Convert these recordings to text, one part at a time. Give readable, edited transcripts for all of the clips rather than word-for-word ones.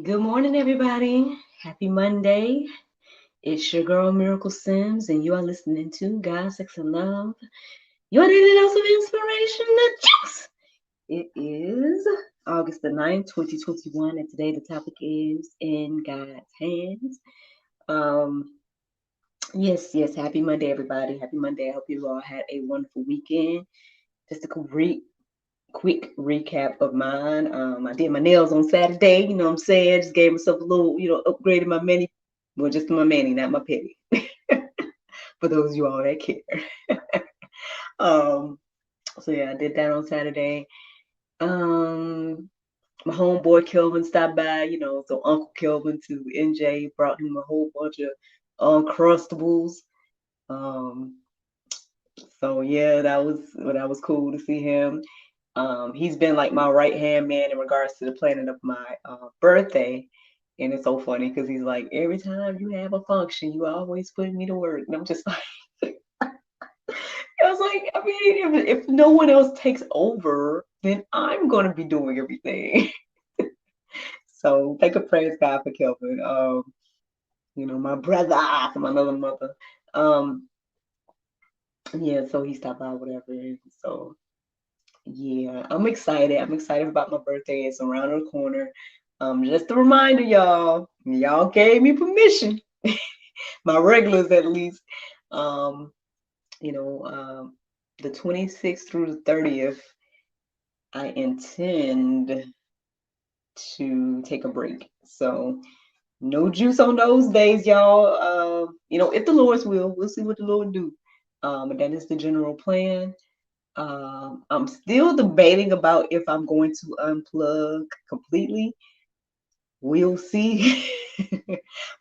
Good morning, everybody. Happy Monday. It's your girl Miracle Sims, and you are listening to God, Sex, and Love. Your daily dose of inspiration, the juice. It is August the 9th, 2021, and today the topic is In God's Hands. Um, yes, happy Monday, everybody. Happy Monday. I hope you all had a wonderful weekend. Just a quick recap of mine. I did my nails on Saturday, you know what I'm saying? Just gave myself a little, upgraded my mani. Well, just my mani, not my pedi. For those of you all that care. um, so yeah, I did that on Saturday. Um, my homeboy Kelvin stopped by, so Uncle Kelvin to NJ brought him a whole bunch of Uncrustables. Um, so yeah, that was cool to see him. He's been like my right hand man in regards to the planning of my birthday. And it's so funny because he's like, every time you have a function, you always put me to work. And I'm just like, I was like, I mean, if no one else takes over, then I'm going to be doing everything. So thank a praise God for Kelvin. My brother from another mother. Um, yeah, so he stopped by, whatever. So yeah, I'm excited. I'm excited about my birthday. It's around the corner. Just a reminder, y'all gave me permission. My regulars, at least. Um, you know, um, the 26th through the 30th, I intend to take a break. So no juice on those days, y'all. If the Lord's will, we'll see what the Lord do. And that is the general plan. I'm still debating about if I'm going to unplug completely. We'll see.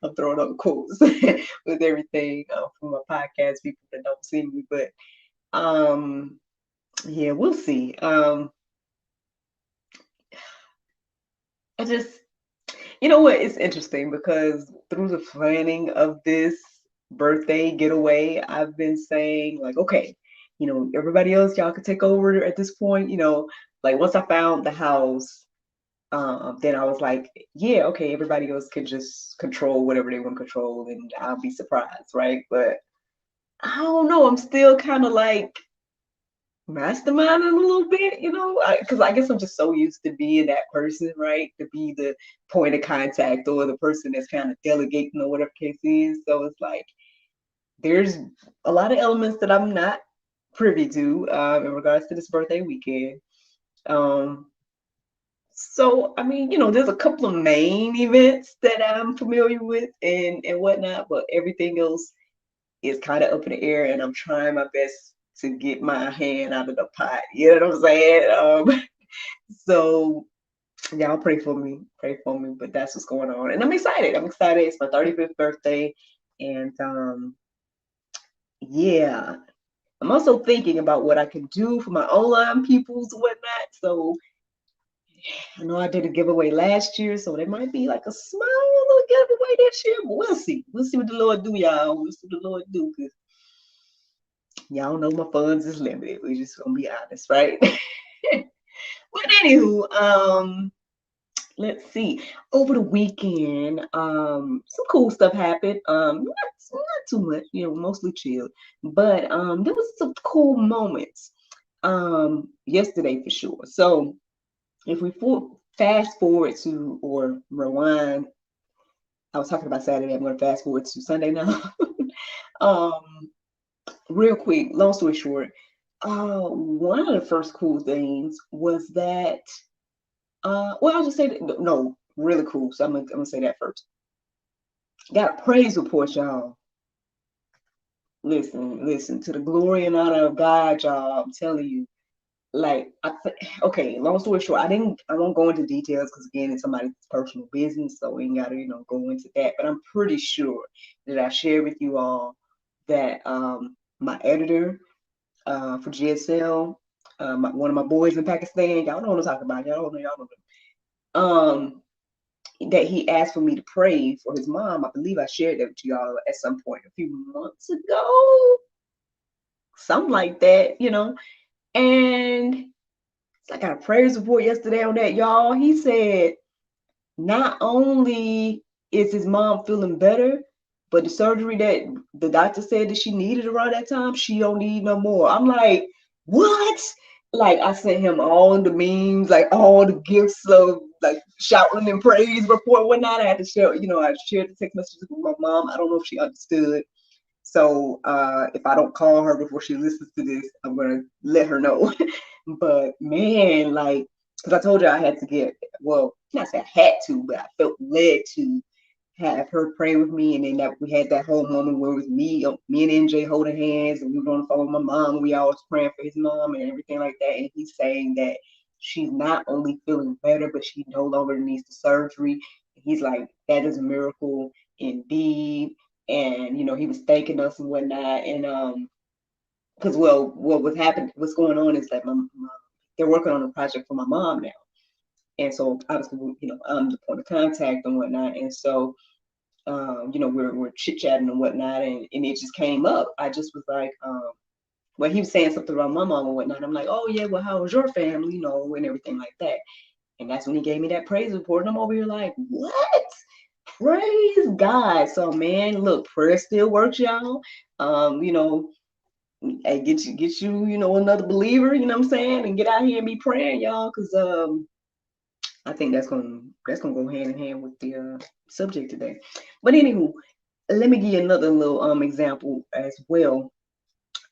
I'm throwing up quotes with everything from my podcast people that don't see me, but um, yeah, we'll see. I just, you know what? It's interesting because through the planning of this birthday getaway, I've been saying like, okay, everybody else, y'all could take over at this point. Like once I found the house. Then I was like, yeah, okay, everybody else can just control whatever they want to control, and I'll be surprised, right? But I don't know. I'm still kind of like masterminding a little bit, because I guess I'm just so used to being that person, right? To be the point of contact or the person that's kind of delegating or whatever case is. So it's like there's a lot of elements that I'm not privy to in regards to this birthday weekend. Um, So, I mean, there's a couple of main events that I'm familiar with and whatnot, but everything else is kind of up in the air, and I'm trying my best to get my hand out of the pot. You know what I'm saying? So y'all pray for me, but that's what's going on, and I'm excited. I'm excited. It's my 35th birthday, and yeah, I'm also thinking about what I can do for my online peoples and whatnot. So I know I did a giveaway last year, so there might be like a small little giveaway this year, but we'll see. We'll see what the Lord do, y'all. We'll see what the Lord do, because y'all know my funds is limited. We just gonna be honest, right? But anywho, let's see. Over the weekend, some cool stuff happened. Not too much, mostly chilled. But there was some cool moments. Yesterday for sure. So if we fast forward to or rewind, I was talking about Saturday. I'm going to fast forward to Sunday now. um, Real quick, long story short, one of the first cool things was that, well, I'll just say that, no, really cool. So I'm gonna say that first. Got a praise report, y'all. Listen to the glory and honor of God, y'all. I'm telling you. Like okay, long story short, I won't go into details because again it's somebody's personal business, so we ain't gotta go into that, but I'm pretty sure that I shared with you all that my editor for GSL, one of my boys in Pakistan, y'all know what I'm talking about, y'all know that he asked for me to pray for his mom. I believe I shared that with y'all at some point a few months ago, something like that, and I got a praise report yesterday on that, y'all. He said not only is his mom feeling better, but the surgery that the doctor said that she needed around that time, she don't need no more. I'm like, what? Like I sent him all the memes, like all the gifts of like shouting and praise report, whatnot. I had to share, I shared the text messages with my mom. I don't know if she understood. So if I don't call her before she listens to this, I'm gonna let her know. But man, like, because I told you I had to get, well, not say I had to, but I felt led to have her pray with me, and then that we had that whole moment where it was me and NJ holding hands, and we were on the phone with my mom. And we all was praying for his mom and everything like that. And he's saying that she's not only feeling better, but she no longer needs the surgery. He's like, that is a miracle indeed. And he was thanking us and whatnot. And because what's going on is that they're working on a project for my mom now. And so obviously, I'm the point of contact and whatnot. And so we're chit chatting and whatnot, and it just came up. I just was like, well, he was saying something about my mom and whatnot. I'm like, oh yeah, well, how was your family, and everything like that. And that's when he gave me that praise report. And I'm over here like, what? Praise God. So man, look, prayer still works, y'all. Hey, get you, another believer, you know what I'm saying, and get out here and be praying, y'all, because I think that's gonna go hand in hand with the subject today. But anywho, let me give you another little example as well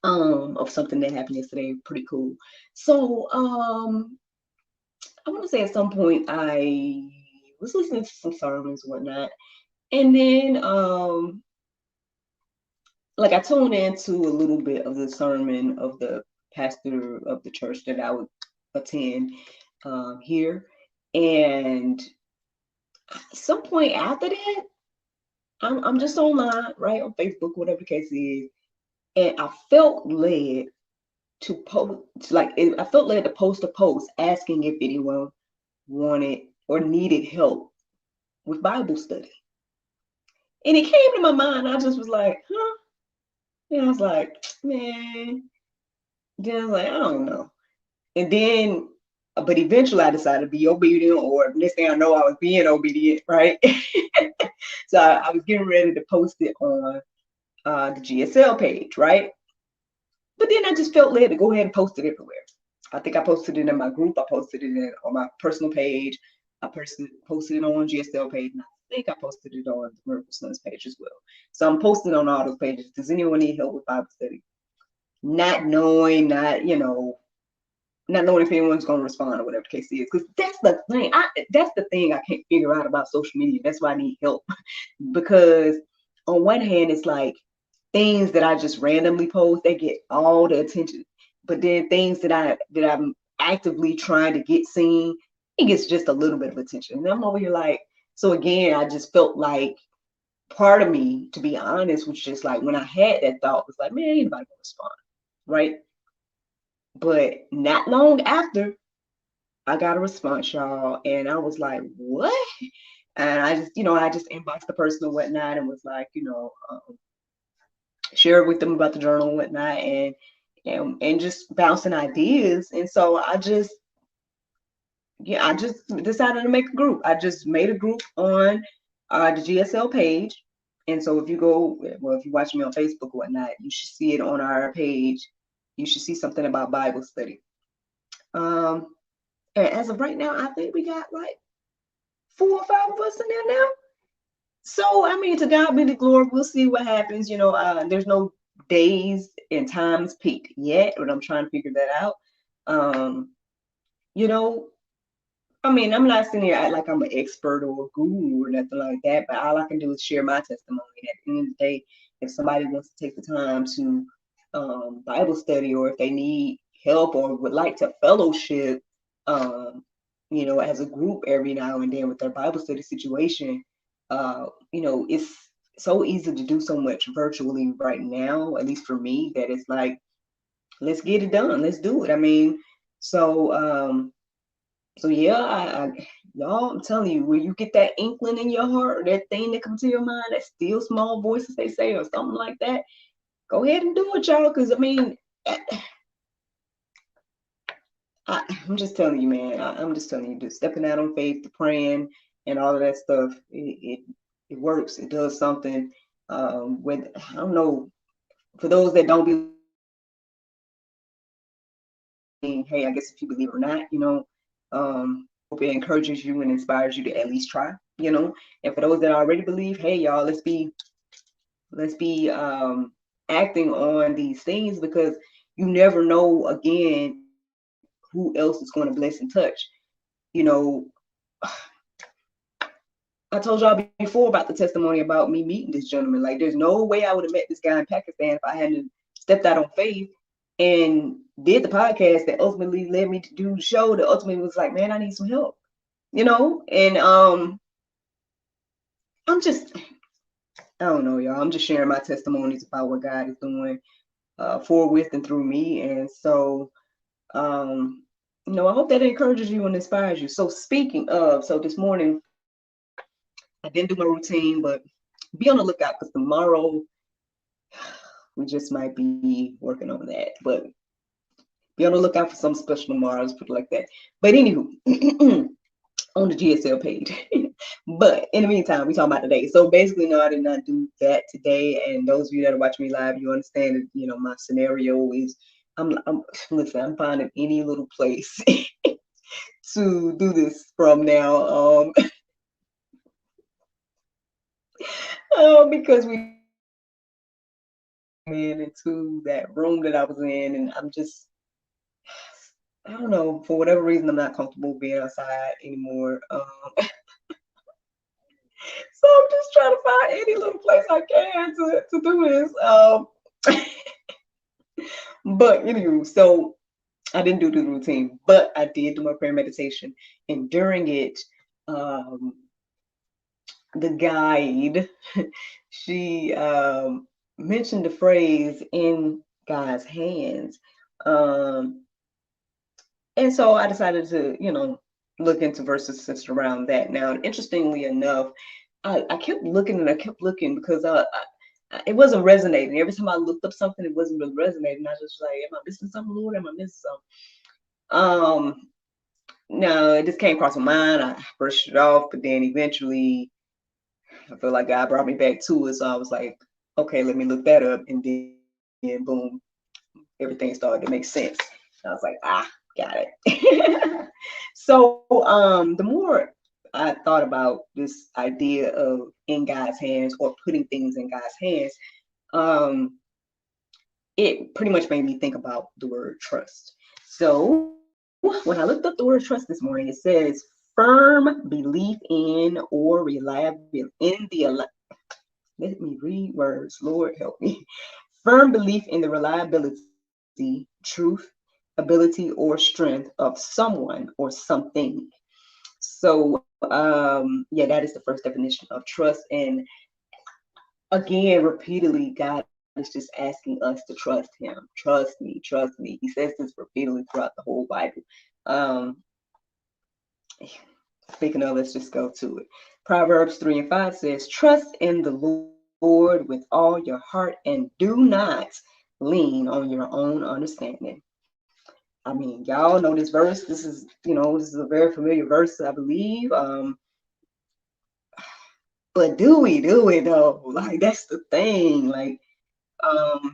of something that happened yesterday. Pretty cool. So I want to say at some point I was listening to some sermons and whatnot, and then like I tuned into a little bit of the sermon of the pastor of the church that I would attend here, and at some point after that, I'm just online, right, on Facebook, whatever the case is, and I felt led to post, I felt led to post a post asking if anyone wanted or needed help with Bible study. And it came to my mind, I just was like, huh? And I was like, man. Then I was like, I don't know. And then, but eventually I decided to be obedient, or next thing I know, I was being obedient, right? So I was getting ready to post it on the GSL page, right? But then I just felt led to go ahead and post it everywhere. I think I posted it in my group. I posted it on my personal page. I posted it on GSL page. And I think I posted it on the Miracle Sons page as well. So I'm posting on all those pages. Does anyone need help with Bible study? Not knowing, not knowing if anyone's going to respond or whatever the case is. Because that's the thing. That's the thing I can't figure out about social media. That's why I need help. Because on one hand, it's like things that I just randomly post, they get all the attention. But then things that I'm actively trying to get seen, it gets just a little bit of attention. And I'm over here like, so again, I just felt like part of me, to be honest, was just like, when I had that thought, was like, man, anybody gonna respond, right? But not long after, I got a response, y'all, and I was like, what? And I just inboxed the person and whatnot, and was like, share with them about the journal and whatnot, and just bouncing ideas. And so I just decided to make a group. I just made a group on the GSL page. And so if you watch me on Facebook or whatnot, you should see it on our page. You should see something about Bible study. And as of right now, I think we got like 4 or 5 of us in there now. So, I mean, to God be the glory. We'll see what happens. There's no days and times peaked yet, but I'm trying to figure that out. You know, I mean, I'm not sitting here like I'm an expert or a guru or nothing like that, but all I can do is share my testimony. At the end of the day, if somebody wants to take the time to Bible study, or if they need help or would like to fellowship, as a group every now and then with their Bible study situation, it's so easy to do so much virtually right now, at least for me, that it's like, let's get it done. Let's do it. I mean, so yeah, y'all, I'm telling you, when you get that inkling in your heart, or that thing that comes to your mind, that still small voices they say, or something like that, go ahead and do it, y'all. Because I mean, I'm just telling you, man. I'm just telling you, just stepping out on faith, praying, and all of that stuff, it works. It does something. With, I don't know, for those that don't believe, hey, I guess if you believe or not, hope it encourages you and inspires you to at least try, And for those that already believe, hey, y'all, let's be acting on these things, because you never know, again, who else is going to bless and touch. You know, I told y'all before about the testimony about me meeting this gentleman. Like, there's no way I would have met this guy in Pakistan if I hadn't stepped out on faith and did the podcast that ultimately led me to do the show, that ultimately was like, man, I need some help, And I'm just, I don't know, y'all. I'm just sharing my testimonies about what God is doing for, with, and through me. And so, I hope that encourages you and inspires you. So speaking of, so this morning, I didn't do my routine, but be on the lookout, because tomorrow we just might be working on that. But be on the lookout for something special tomorrow, let's put it like that. But anywho, on the GSL page. But in the meantime, we talking about today. So basically, no, I did not do that today. And those of you that are watching me live, you understand that, my scenario is, listen, I'm finding any little place to do this from now. Because we went into that room that I was in, and I'm just, I don't know, for whatever reason, I'm not comfortable being outside anymore. So I'm just trying to find any little place I can to do this. But anywho, so I didn't do the routine, but I did do my prayer meditation, and during it, the guide, she mentioned the phrase "in God's hands," and so I decided to, look into verses centered around that. Now, interestingly enough, I kept looking and I kept looking, because it wasn't resonating. Every time I looked up something, it wasn't really resonating. I was just like, am I missing something, Lord? Am I missing something? No, it just came across my mind. I brushed it off, but then eventually I feel like God brought me back to it. So I was like, okay, let me look that up. And then boom, everything started to make sense. I was like, got it. So the more I thought about this idea of in God's hands, or putting things in God's hands, it pretty much made me think about the word trust. So when I looked up the word trust this morning, it says firm belief in or reliability in the, let me read words, Lord help me. Firm belief in the reliability, truth, ability, or strength of someone or something. So yeah, that is the first definition of trust. And again, repeatedly, God is just asking us to trust him. Trust me, trust me. He says this repeatedly throughout the whole Bible. Speaking of, let's just go to it. Proverbs 3:5 says, trust in the Lord with all your heart and do not lean on your own understanding. I mean, y'all know this verse. This is a very familiar verse, I believe. But do we though? Like, that's the thing. Like, I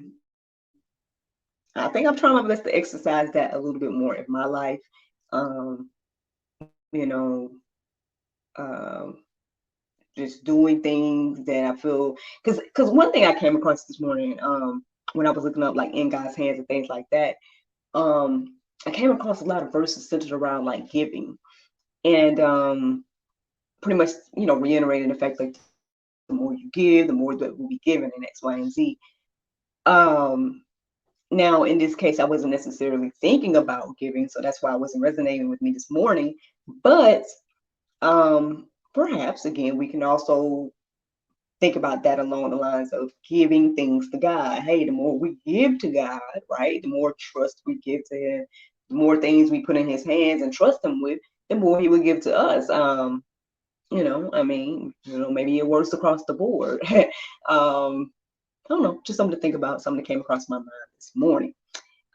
think I'm trying my best to exercise that a little bit more in my life. You know, just doing things that I feel, because one thing I came across this morning, when I was looking up like in God's hands and things like that, I came across a lot of verses centered around like giving, and pretty much reiterating the fact like the more you give, the more that will be given in X, Y, and Z. Now in this case, I wasn't necessarily thinking about giving, so that's why it wasn't resonating with me this morning. But perhaps again, we can also think about that along the lines of giving things to God. Hey, the more we give to God, right, the more trust we give to him, the more things we put in his hands and trust him with, the more he will give to us. I mean, maybe it works across the board. I don't know, just something to think about, something that came across my mind this morning.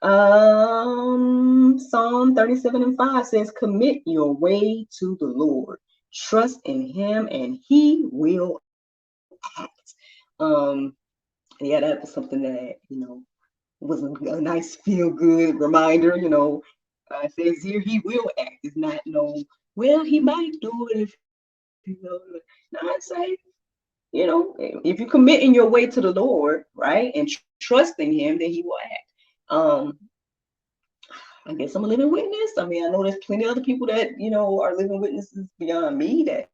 Psalm 37:5 says, commit your way to the Lord. Trust in him and he will act. Yeah, that was something that, was a nice feel good reminder, it says here he will act. It's not well, he might do it if no, I say, if you commit in your way to the Lord, right, and trusting him, then he will act. I guess I'm a living witness. I mean, I know there's plenty of other people that, are living witnesses beyond me that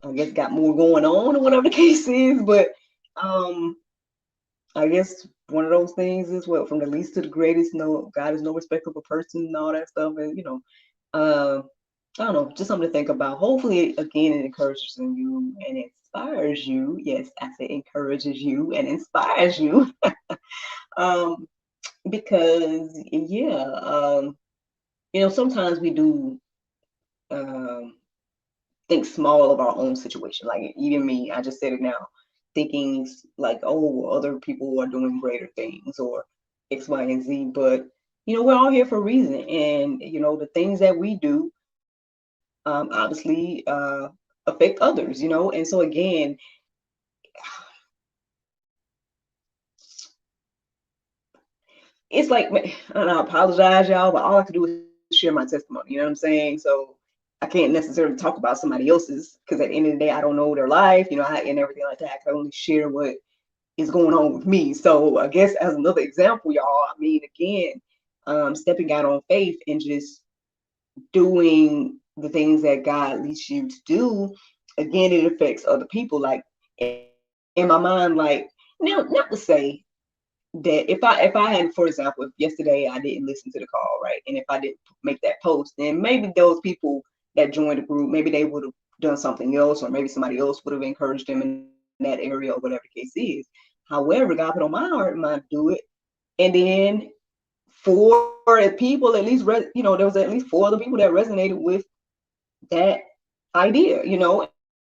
I guess got more going on or whatever the case is, but I guess one of those things is from the least to the greatest. No, God is no respecter of a person and all that stuff, and uh, I don't know, just something to think about. Hopefully, again, it encourages you and inspires you. Yes, I say encourages you and inspires you, um, because yeah, sometimes we do um, think small of our own situation. Like even me, I just said it now, thinking like, oh, other people are doing greater things or X, Y, and Z. But we're all here for a reason, and the things that we do obviously affect others. And so again, it's like, and I apologize, y'all, but all I can do is share my testimony. You know what I'm saying? So I can't necessarily talk about somebody else's because at the end of the day, I don't know their life, and everything like that. I can only share what is going on with me. So I guess as another example, y'all, I mean, again, stepping out on faith and just doing the things that God leads you to do. Again, it affects other people. Like in my mind, like now, not to say that if I had, for example, if yesterday I didn't listen to the call, right, and if I didn't make that post, then maybe those people that joined the group, maybe they would have done something else, or maybe somebody else would have encouraged them in that area, or whatever the case is. However, God put on my heart and mind to do it, and then four people, at least, there was at least four other people that resonated with that idea,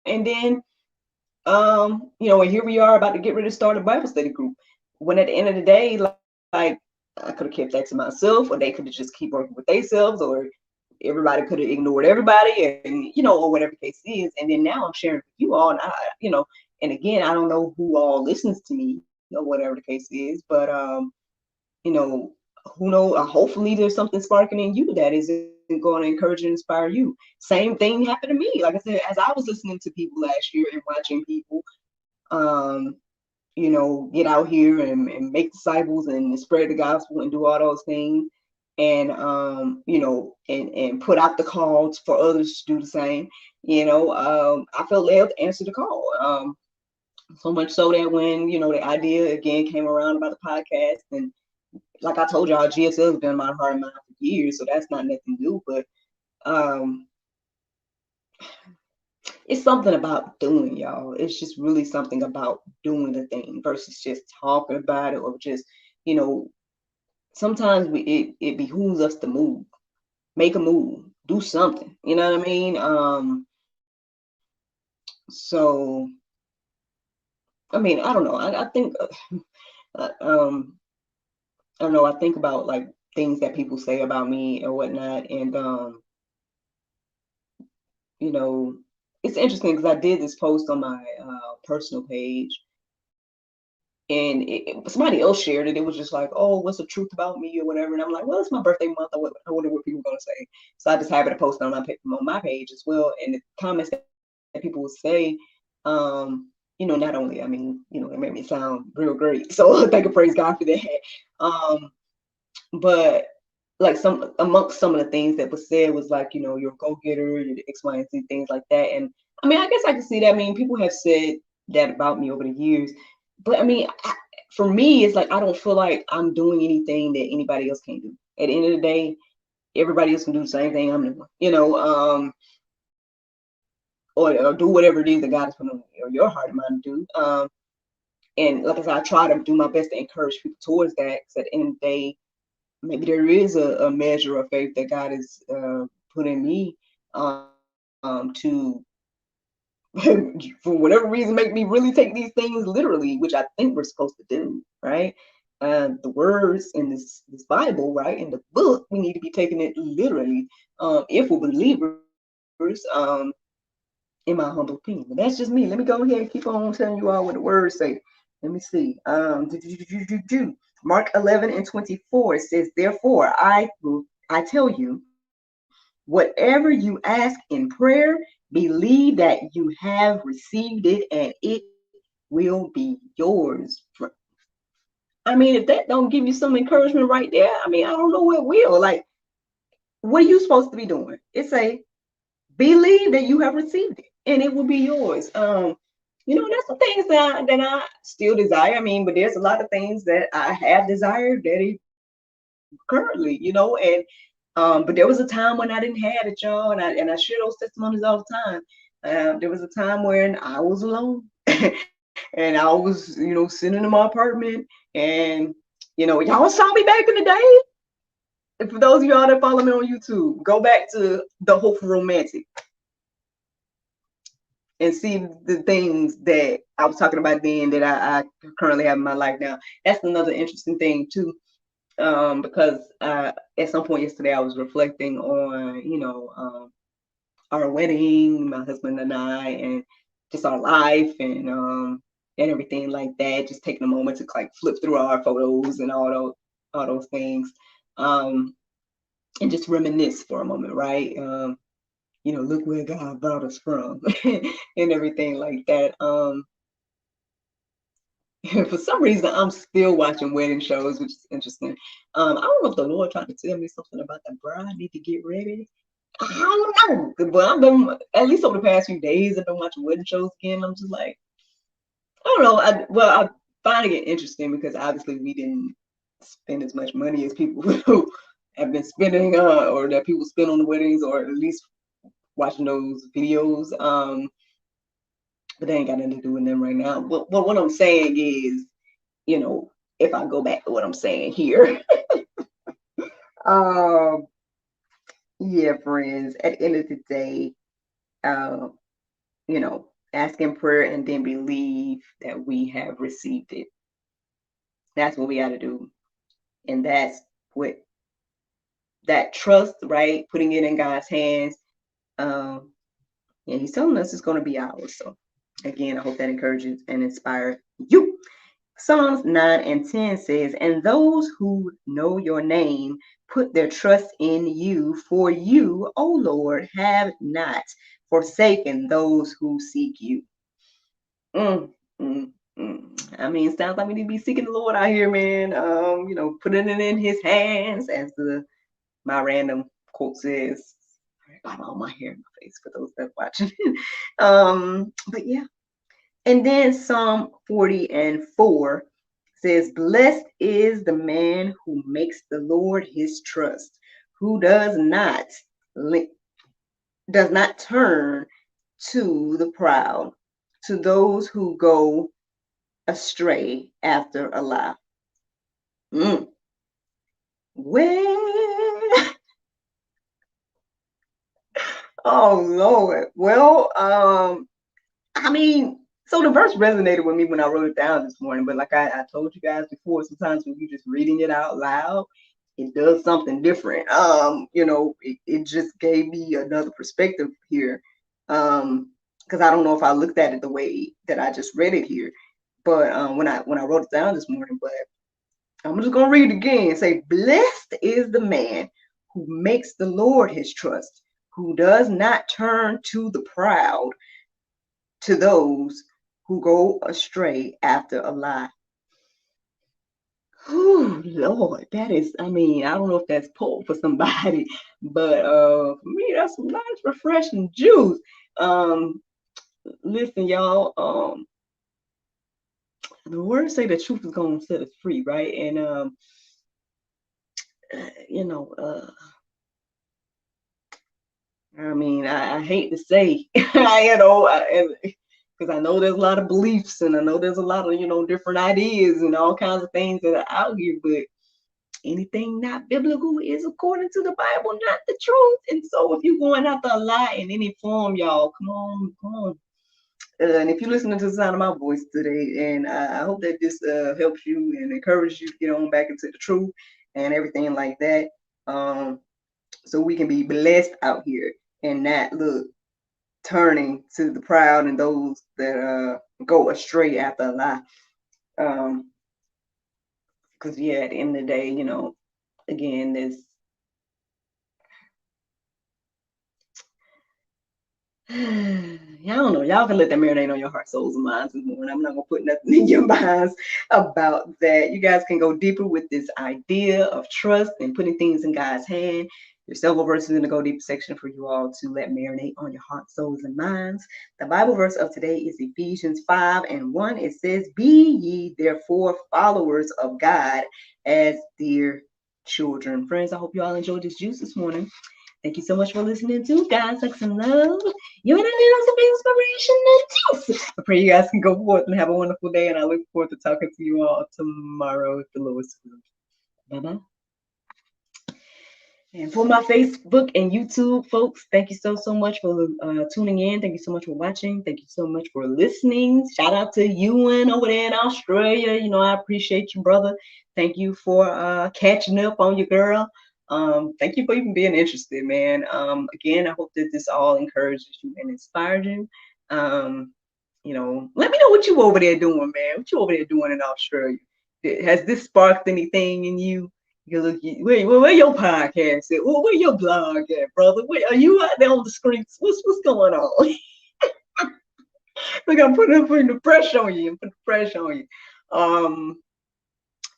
and then and here we are about to get ready to start a Bible study group. When at the end of the day, like I could have kept that to myself, or they could have just keep working with themselves, or everybody could have ignored everybody, and or whatever the case is. And then now I'm sharing with you all, and and again, I don't know who all listens to me or whatever the case is, but you know, who knows? Hopefully, there's something sparking in you that is going to encourage and inspire you. Same thing happened to me. Like I said, as I was listening to people last year and watching people, um, get out here and make disciples and spread the gospel and do all those things, and and put out the calls for others to do the same. I felt led to answer the call. So much so that when the idea again came around about the podcast, and like I told y'all, GSL has been in my heart and mind for years, so that's not nothing new. But um, it's something about doing, y'all. It's just really something about doing the thing versus just talking about it, or just, you know, sometimes it behooves us to move, make a move, do something. You know what I mean? So I mean, I don't know. I think I don't know. I think about like things that people say about me or whatnot, and you know, it's interesting because I did this post on my personal page, and somebody else shared it. It was just like, "Oh, what's the truth about me?" or whatever, and I'm like, "Well, it's my birthday month. I wonder what people are gonna say." So I just happened to post it on my page as well, and the comments that people would say, not only, I mean, it made me sound real great. So thank and praise God for that. Um, but like amongst some of the things that was said was like, you're a go-getter, you're the X, Y, and Z, things like that. And I mean, I guess I can see that. I mean, people have said that about me over the years, but I mean, for me, it's like I don't feel like I'm doing anything that anybody else can do. At the end of the day, everybody else can do the same thing I'm doing, or do whatever it is that God has put on your heart and mind to do. And like I said, I try to do my best to encourage people towards that. Because at the end of the day, maybe there is a measure of faith that God has put in me to, for whatever reason, make me really take these things literally, which I think we're supposed to do, right? The words in this Bible, right, in the book, we need to be taking it literally if we're believers. in my humble opinion. But that's just me. Let me go ahead and keep on telling you all what the words say. Let me see. Mark 11:24 says, "Therefore, I tell you, whatever you ask in prayer, believe that you have received it, and it will be yours." I mean, if that don't give you some encouragement right there, I mean, I don't know what will. Like, what are you supposed to be doing? It's a believe that you have received it, and it will be yours. That's the things that I still desire. I mean, but there's a lot of things that I have desired that it currently, and but there was a time when I didn't have it, y'all, and I share those testimonies all the time. There was a time when I was alone, and I was, sitting in my apartment, and y'all saw me back in the day. And for those of y'all that follow me on YouTube, go back to the Hopeful Romantic and see the things that I was talking about then that I currently have in my life now. That's another interesting thing too, because at some point yesterday I was reflecting on, our wedding, my husband and I, and just our life and everything like that. Just taking a moment to like flip through our photos and all those things, and just reminisce for a moment, right? Look where God brought us from and everything like that. For some reason, I'm still watching wedding shows, which is interesting. I don't know if the Lord tried to tell me something about the bride need to get ready. I don't know, but I've been, at least over the past few days, I've been watching wedding shows again. I'm just like, I don't know. I find it interesting because obviously we didn't spend as much money as people who have been spending, or that people spend on the weddings, or at least watching those videos. But they ain't got nothing to do with them right now. But what I'm saying is, if I go back to what I'm saying here, um, yeah, friends, at the end of the day, uh, ask in prayer and then believe that we have received it. That's what we got to do. And that's what that trust, right? Putting it in God's hands. Um, and He's telling us it's going to be ours. So, again, I hope that encourages and inspires you. Psalms 9:10 says, "And those who know your name put their trust in you, for you, O Lord, have not forsaken those who seek you." Mm, mm, I mean, it sounds like we need to be seeking the Lord out here, man. Putting it in His hands, as my random quote says. I got all my hair in my face for those that are watching. But yeah. And then Psalm 40:4 says, "Blessed is the man who makes the Lord his trust, who does not turn to the proud, to those who go astray after a lie." Mm. Well, oh Lord. Well, I mean, so the verse resonated with me when I wrote it down this morning. But like I told you guys before, sometimes when you're just reading it out loud, it does something different. It just gave me another perspective here. Because I don't know if I looked at it the way that I just read it here. But when I wrote it down this morning, but I'm just gonna read it again. Say, "Blessed is the man who makes the Lord his trust, who does not turn to the proud, to those who go astray after a lie." Oh Lord, that is, I mean, I don't know if that's pulled for somebody, but for me, that's some nice refreshing juice. Um, Listen, y'all, the words say the truth is gonna set us free, right? And you know, I mean, I hate to say, because I know there's a lot of beliefs and I know there's a lot of, different ideas and all kinds of things that are out here, but anything not biblical is according to the Bible, not the truth. And so if you're going after a lie in any form, y'all, come on, come on. And if you're listening to the sound of my voice today, and I hope that this helps you and encourages you to get on back into the truth and everything like that, so we can be blessed out here. and not look turning to the proud and those that go astray after a lie. Because yeah, at the end of the day, again, this I don't know. Y'all can let that marinate on your heart, souls, and minds this morning. I'm not gonna put nothing in your minds about that. You guys can go deeper with this idea of trust and putting things in God's hand. There's several verses in the Go Deeper section for you all to let marinate on your heart, souls, and minds. The Bible verse of today is Ephesians 5:1. It says, "Be ye therefore followers of God as dear children." Friends, I hope you all enjoyed this juice this morning. Thank you so much for listening to God, Sex, and Love. You and I need some inspiration and juice. I pray you guys can go forth and have a wonderful day, and I look forward to talking to you all tomorrow if the Lord wills. Bye-bye. And for my Facebook and YouTube folks, thank you so much for tuning in. Thank you so much for watching. Thank you so much for listening. Shout out to Ewan over there in Australia. I appreciate you, brother. Thank you for catching up on your girl. Thank you for even being interested, man. Again, I hope that this all encourages you and inspires you. Let me know what you over there doing, man. What you over there doing in Australia? Has this sparked anything in you? You look, where your podcast at? Where your blog at, brother? Where are you out there on the streets? What's going on? Look, I'm putting the pressure on you. I'm putting the pressure on you.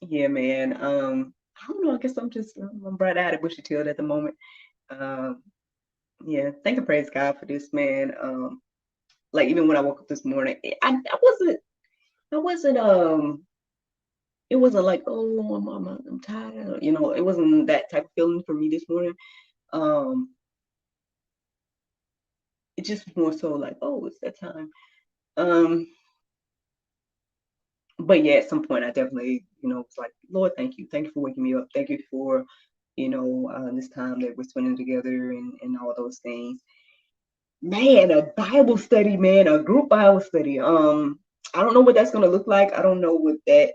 Yeah, man. I don't know. I guess I'm right out of bushy tailed at the moment. Yeah. Thank and praise God for this, man. Like even when I woke up this morning, I wasn't it wasn't like, oh, I'm tired. It wasn't that type of feeling for me this morning. It just was more so like, oh, it's that time. But yeah, at some point I definitely, was like, Lord, thank you. Thank you for waking me up. Thank you for, this time that we're spending together and all those things. Man, a Bible study, man, a group Bible study. I don't know what that's gonna look like. I don't know what that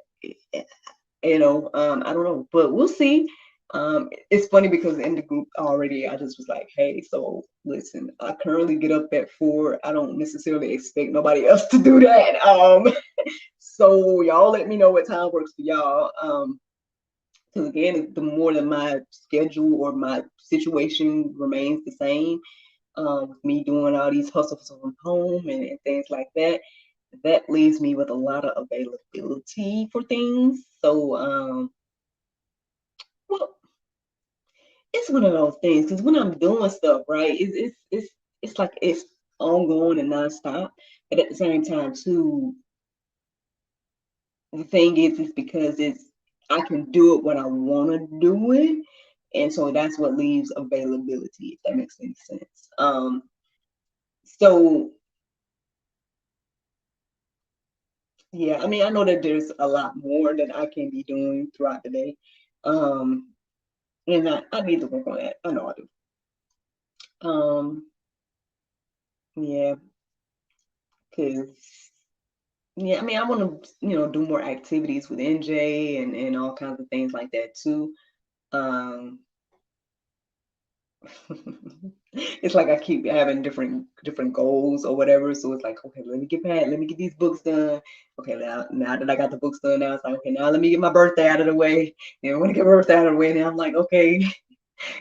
I don't know, but we'll see. It's funny because in the group already, I just was like, hey, so listen, I currently get up at 4. I don't necessarily expect nobody else to do that. So y'all let me know what time works for y'all. Because again, the more that my schedule or my situation remains the same, with me doing all these hustles from home and things like that, that leaves me with a lot of availability for things. So, well, it's one of those things because when I'm doing stuff, right, it's like it's ongoing and nonstop. But at the same time, too, the thing is because I can do it when I want to do it, and so that's what leaves availability. If that makes any sense. So yeah, I mean, I know that there's a lot more that I can be doing throughout the day. And I need to work on that. I know I do. Yeah, because yeah, I mean, I want to, do more activities with NJ and all kinds of things like that too. Um, it's like I keep having different goals or whatever. So it's like, okay, let me get these books done. Okay, now that I got the books done, now it's like, okay, now let me get my birthday out of the way. And when I get my birthday out of the way, now I'm like, okay.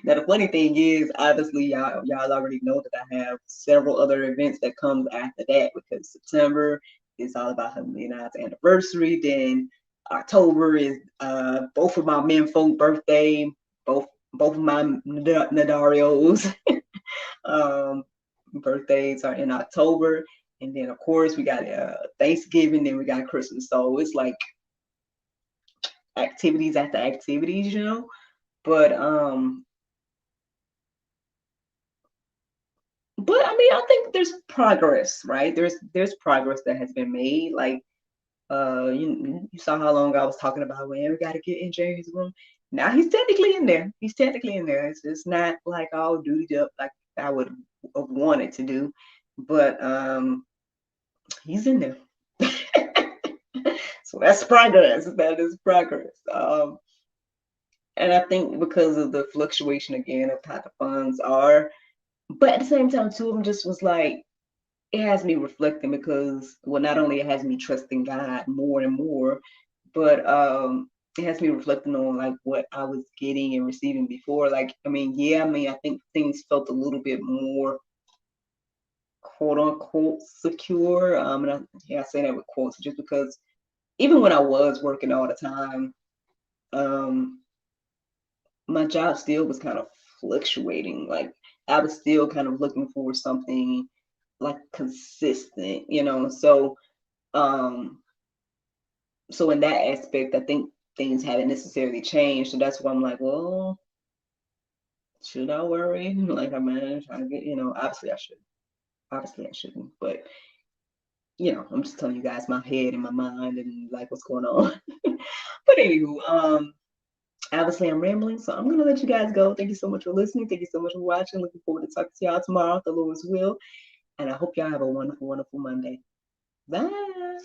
Now the funny thing is, obviously, y'all already know that I have several other events that comes after that because September is all about her 9th anniversary. Then October is both of my menfolk birthday, both of my Nadarios birthdays are in October, and then of course we got Thanksgiving, then we got Christmas. So it's like activities after activities, But I mean, I think there's progress, right? There's progress that has been made. Like, you saw how long I was talking about when we got to get in Jerry's room. Now he's technically in there. He's technically in there. It's just not like all duty up like I would have wanted to do, but he's in there. So that's progress. That is progress. And I think because of the fluctuation again of how the funds are, But at the same time, too, I'm just was like, it has me reflecting because, well, not only it has me trusting God more and more, but it has me reflecting on like what I was getting and receiving before. Like, I mean, yeah, I mean, I think things felt a little bit more quote unquote secure. And I say that with quotes just because even when I was working all the time, um, my job still was kind of fluctuating. Like I was still kind of looking for something like consistent, you know. Um, so in that aspect, I think things haven't necessarily changed. So that's why I'm like, well, should I worry? Like I'm trying to get, you know, obviously I should. Obviously I shouldn't, but you know, I'm just telling you guys my head and my mind and like what's going on. But anywho, obviously I'm rambling, so I'm gonna let you guys go. Thank you so much for listening. Thank you so much for watching. Looking forward to talking to y'all tomorrow, if the Lord's will. And I hope y'all have a wonderful, wonderful Monday. Bye.